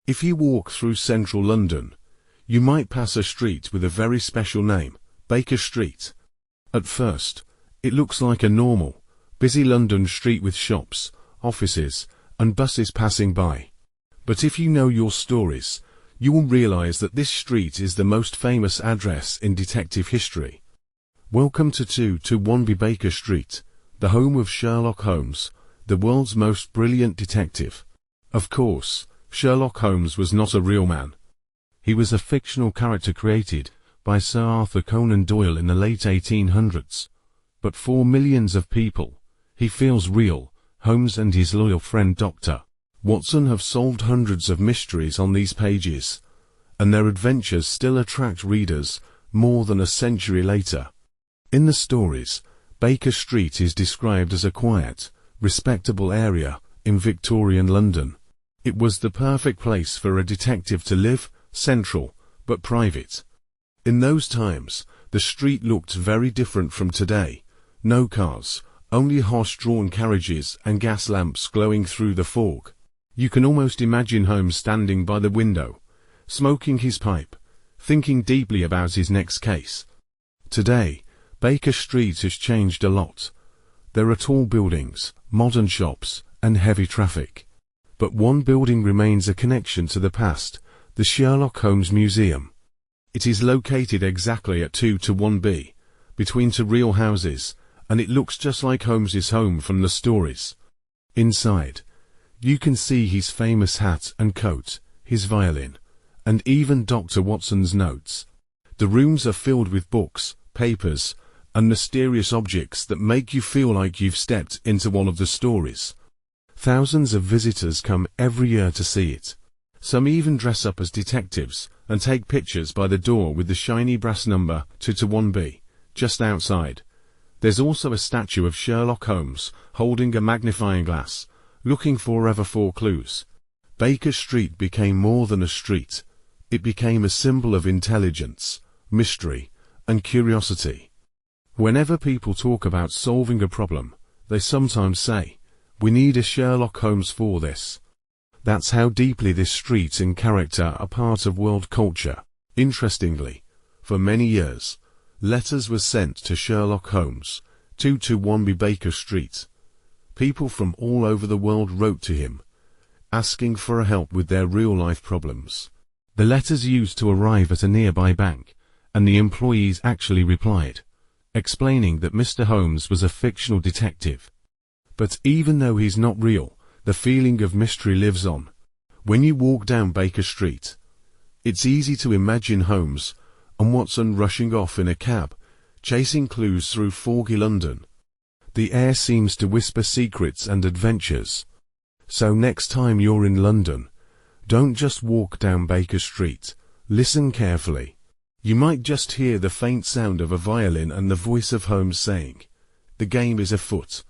If you walk through central London, you might pass a street with a very special name, Baker Street. At first, it looks like a normal, busy London street with shops, offices, and buses passing by. But if you know your stories, you will realize that this street is the most famous address in detective history. Welcome to 221B Baker Street, the home of Sherlock Holmes, the world's most brilliant detective. Of course, Sherlock Holmes was not a real man. He was a fictional character created by Sir Arthur Conan Doyle in the late 1800s. But for millions of people, he feels real. Holmes and his loyal friend Dr. Watson have solved hundreds of mysteries on these pages, and their adventures still attract readers more than a century later. In the stories, Baker Street is described as a quiet, respectable area in Victorian London. It was the perfect place for a detective to live, central, but private. In those times, the street looked very different from today. No cars, only horse-drawn carriages and gas lamps glowing through the fog. You can almost imagine Holmes standing by the window, smoking his pipe, thinking deeply about his next case. Today, Baker Street has changed a lot. There are tall buildings, modern shops, and heavy traffic. But one building remains a connection to the past, the Sherlock Holmes Museum. It is located exactly at 221B, between two real houses, and it looks just like Holmes's home from the stories. Inside, you can see his famous hat and coat, his violin, and even Dr. Watson's notes. The rooms are filled with books, papers, and mysterious objects that make you feel like you've stepped into one of the stories. Thousands of visitors come every year to see it. Some even dress up as detectives and take pictures by the door with the shiny brass number 221B just outside. There's also a statue of Sherlock Holmes holding a magnifying glass, looking forever for clues. Baker Street became more than a street. It became a symbol of intelligence, mystery, and curiosity. Whenever people talk about solving a problem, they sometimes say, "We need a Sherlock Holmes for this." That's how deeply this street and character are part of world culture. Interestingly, for many years, letters were sent to Sherlock Holmes, 221B Baker Street. People from all over the world wrote to him, asking for help with their real-life problems. The letters used to arrive at a nearby bank, and the employees actually replied, explaining that Mr. Holmes was a fictional detective. But even though he's not real, the feeling of mystery lives on. When you walk down Baker Street, it's easy to imagine Holmes and Watson rushing off in a cab, chasing clues through foggy London. The air seems to whisper secrets and adventures. So next time you're in London, don't just walk down Baker Street, listen carefully. You might just hear the faint sound of a violin and the voice of Holmes saying, "The game is afoot."